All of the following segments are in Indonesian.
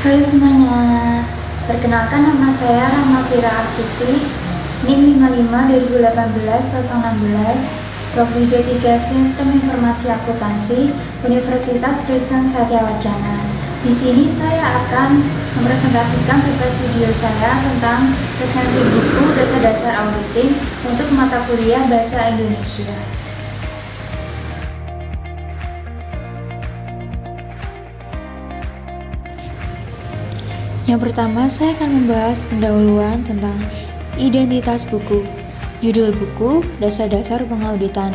Halo semuanya, perkenalkan nama saya Rahma Fira Astuti, NIM 55 2018 016, Prodi D3 Sistem Informasi Akuntansi, Universitas Kristen Satya Wacana. Di sini saya akan mempresentasikan tugas video saya tentang resensi buku dasar-dasar auditing untuk mata kuliah Bahasa Indonesia. Yang pertama, saya akan membahas pendahuluan tentang identitas buku. Judul buku, Dasar-Dasar Pengauditan.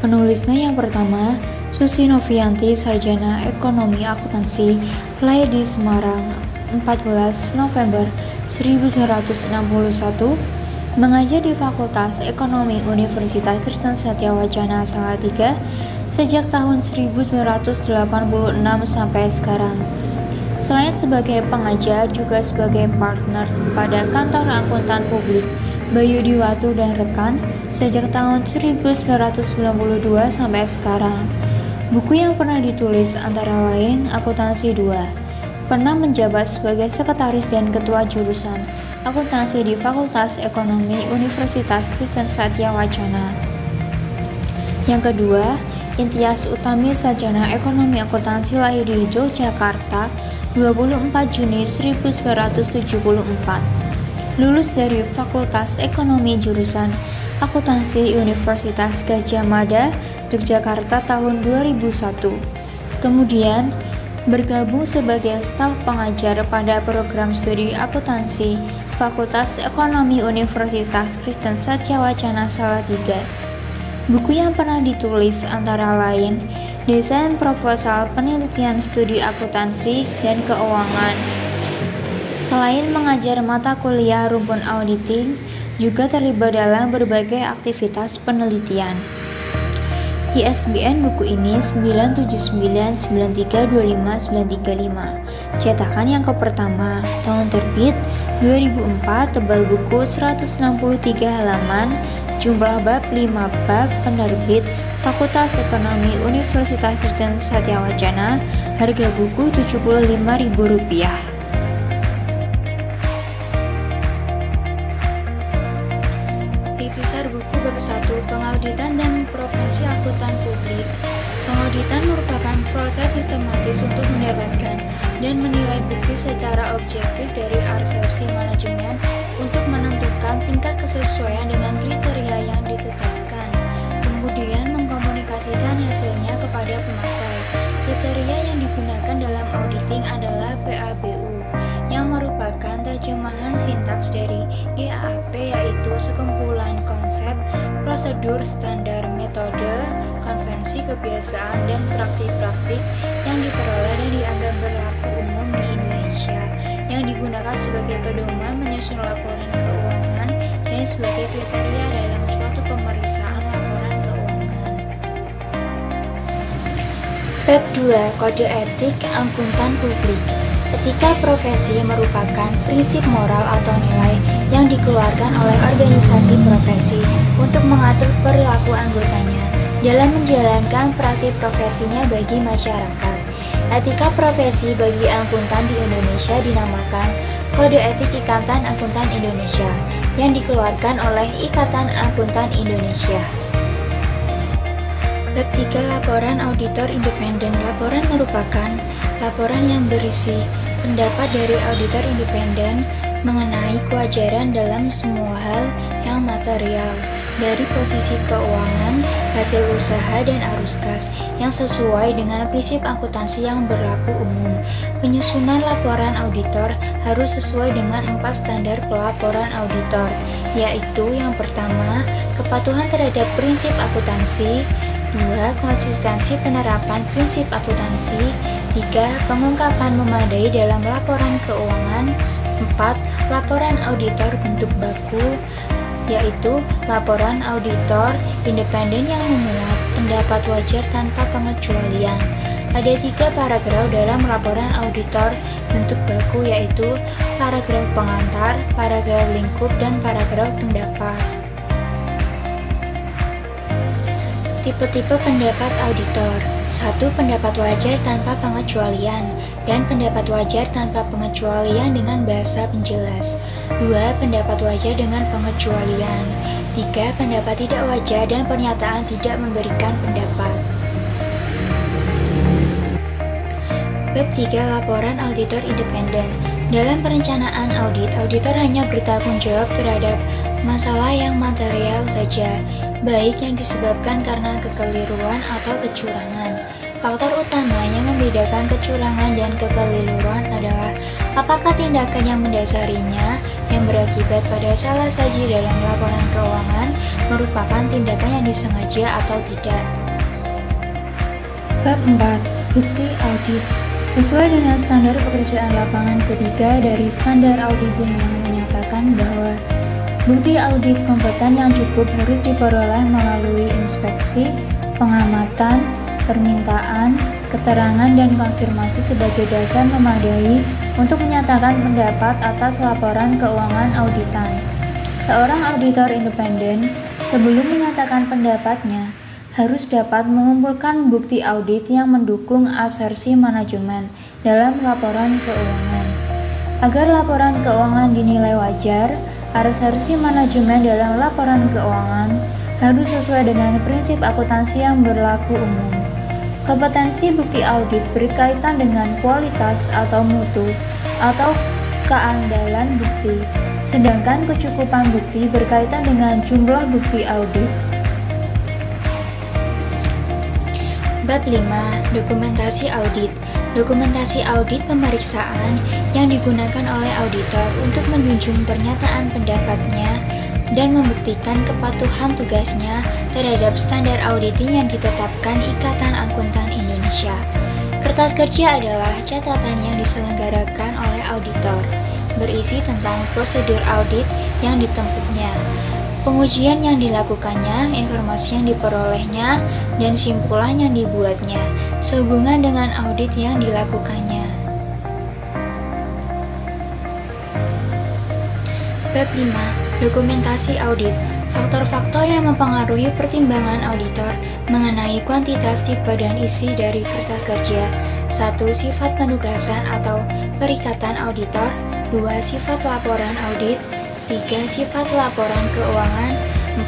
Penulisnya yang pertama, Susi Novianti, Sarjana Ekonomi Akuntansi, lahir di Semarang, 14 November 1961, mengajar di Fakultas Ekonomi Universitas Kristen Satya Wacana Salatiga sejak tahun 1986 sampai sekarang. Selain sebagai pengajar, juga sebagai partner pada kantor akuntan publik Bayu Diwatu dan Rekan sejak tahun 1992 sampai sekarang. Buku yang pernah ditulis antara lain Akuntansi 2. Pernah menjabat sebagai sekretaris dan ketua jurusan akuntansi di Fakultas Ekonomi Universitas Kristen Satya Wacana. Yang kedua, Intias Utami, Sarjana Ekonomi Akuntansi, lahir di Yogyakarta 24 Juni 1974. Lulus dari Fakultas Ekonomi jurusan Akuntansi Universitas Gadjah Mada, Yogyakarta tahun 2001. Kemudian bergabung sebagai staf pengajar pada program studi akuntansi Fakultas Ekonomi Universitas Kristen Satya Wacana Salatiga. Buku yang pernah ditulis antara lain Desain Proposal Penelitian Studi Akuntansi dan Keuangan. Selain mengajar mata kuliah rumpun auditing, juga terlibat dalam berbagai aktivitas penelitian. ISBN buku ini 979932595. Cetakan yang pertama, tahun terbit 2004, tebal buku 163 halaman, jumlah bab 5 bab, penerbit Fakultas Ekonomi Universitas Kristen Satya Wacana, harga buku Rp75.000. Ikhtisar buku bab 1, Pengauditan dan Profesi Akuntan Publik. Pengauditan merupakan proses sistematis untuk mendapatkan dan menilai bukti secara objektif dari arsesi manajemen untuk menentukan tingkat kesesuaian dengan kriteria yang ditetapkan, kemudian mengkomunikasikan hasilnya kepada pemakai. Kriteria yang digunakan dalam auditing adalah PABU, yang merupakan terjemahan sintaks dari GAAP, yaitu sekumpulan konsep, prosedur, standar, metode, konvensi, kebiasaan, dan praktik-praktik yang diperoleh dan dianggap berlaku umum di Indonesia, yang digunakan sebagai pedoman menyusun laporan keuangan dan sebagai kriteria dalam suatu pemeriksaan laporan keuangan. Bab 2, Kode Etik Akuntan Publik. Etika profesi merupakan prinsip moral atau nilai yang dikeluarkan oleh organisasi profesi untuk mengatur perilaku anggotanya dalam menjalankan praktik profesinya bagi masyarakat. Etika profesi bagi akuntan di Indonesia dinamakan Kode Etik Ikatan Akuntan Indonesia yang dikeluarkan oleh Ikatan Akuntan Indonesia. Bab 3, Laporan Auditor Independen. Laporan merupakan laporan yang berisi pendapat dari auditor independen mengenai kewajaran dalam semua hal yang material, dari posisi keuangan, hasil usaha, dan arus kas, yang sesuai dengan prinsip akuntansi yang berlaku umum. Penyusunan laporan auditor harus sesuai dengan 4 standar pelaporan auditor, yaitu yang pertama, kepatuhan terhadap prinsip akuntansi, 2. Konsistensi penerapan prinsip akuntansi, 3. Pengungkapan memadai dalam laporan keuangan, 4. Laporan auditor bentuk baku, yaitu laporan auditor independen yang memuat pendapat wajar tanpa pengecualian. Ada 3 paragraf dalam laporan auditor bentuk baku, yaitu paragraf pengantar, paragraf lingkup, dan paragraf pendapat. Tipe-tipe pendapat auditor. 1. Pendapat wajar tanpa pengecualian dan pendapat wajar tanpa pengecualian dengan bahasa penjelas. 2. Pendapat wajar dengan pengecualian. 3. Pendapat tidak wajar dan pernyataan tidak memberikan pendapat. Bab 3. Laporan auditor independen. Dalam perencanaan audit, auditor hanya bertanggung jawab terhadap masalah yang material saja, baik yang disebabkan karena kekeliruan atau kecurangan. Faktor utama yang membedakan kecurangan dan kekeliruan adalah apakah tindakan yang mendasarinya yang berakibat pada salah saji dalam laporan keuangan merupakan tindakan yang disengaja atau tidak. Bab 4. Bukti audit. Sesuai dengan standar pekerjaan lapangan ketiga dari standar auditing yang menyatakan bahwa bukti audit kompeten yang cukup harus diperoleh melalui inspeksi, pengamatan, permintaan, keterangan, dan konfirmasi sebagai dasar memadai untuk menyatakan pendapat atas laporan keuangan auditan. Seorang auditor independen, sebelum menyatakan pendapatnya, harus dapat mengumpulkan bukti audit yang mendukung asersi manajemen dalam laporan keuangan. Agar laporan keuangan dinilai wajar, asersi manajemen dalam laporan keuangan harus sesuai dengan prinsip akuntansi yang berlaku umum. Kompetensi bukti audit berkaitan dengan kualitas atau mutu atau keandalan bukti, sedangkan kecukupan bukti berkaitan dengan jumlah bukti audit. Bab 5. Dokumentasi audit. Dokumentasi audit pemeriksaan yang digunakan oleh auditor untuk menjunjung pernyataan pendapatnya dan membuktikan kepatuhan tugasnya terhadap standar auditing yang ditetapkan Ikatan Akuntan Indonesia. Kertas kerja adalah catatan yang diselenggarakan oleh auditor, berisi tentang prosedur audit yang ditempuhnya, pengujian yang dilakukannya, informasi yang diperolehnya, dan simpulan yang dibuatnya, sehubungan dengan audit yang dilakukannya. Bab 5. Dokumentasi audit. Faktor-faktor yang mempengaruhi pertimbangan auditor mengenai kuantitas, tipe, dan isi dari kertas kerja. 1. Sifat penugasan atau perikatan auditor. 2. Sifat laporan audit. 3. Sifat laporan keuangan.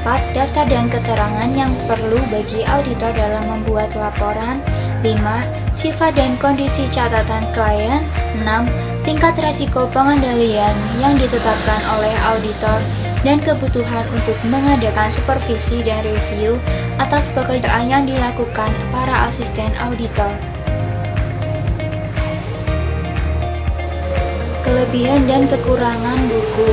4. Daftar dan keterangan yang perlu bagi auditor dalam membuat laporan. 5. Sifat dan kondisi catatan klien. 6. Tingkat resiko pengendalian yang ditetapkan oleh auditor dan kebutuhan untuk mengadakan supervisi dan review atas pekerjaan yang dilakukan para asisten auditor. Kelebihan dan kekurangan buku.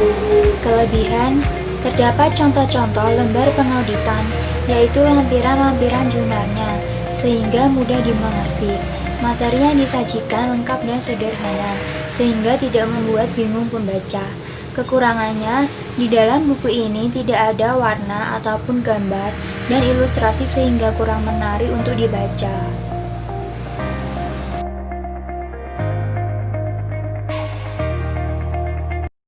Kelebihan, terdapat contoh-contoh lembar pengauditan, yaitu lampiran-lampiran jurnalnya, sehingga mudah dimengerti. Materi yang disajikan lengkap dan sederhana, sehingga tidak membuat bingung pembaca. Kekurangannya, di dalam buku ini tidak ada warna ataupun gambar dan ilustrasi sehingga kurang menarik untuk dibaca.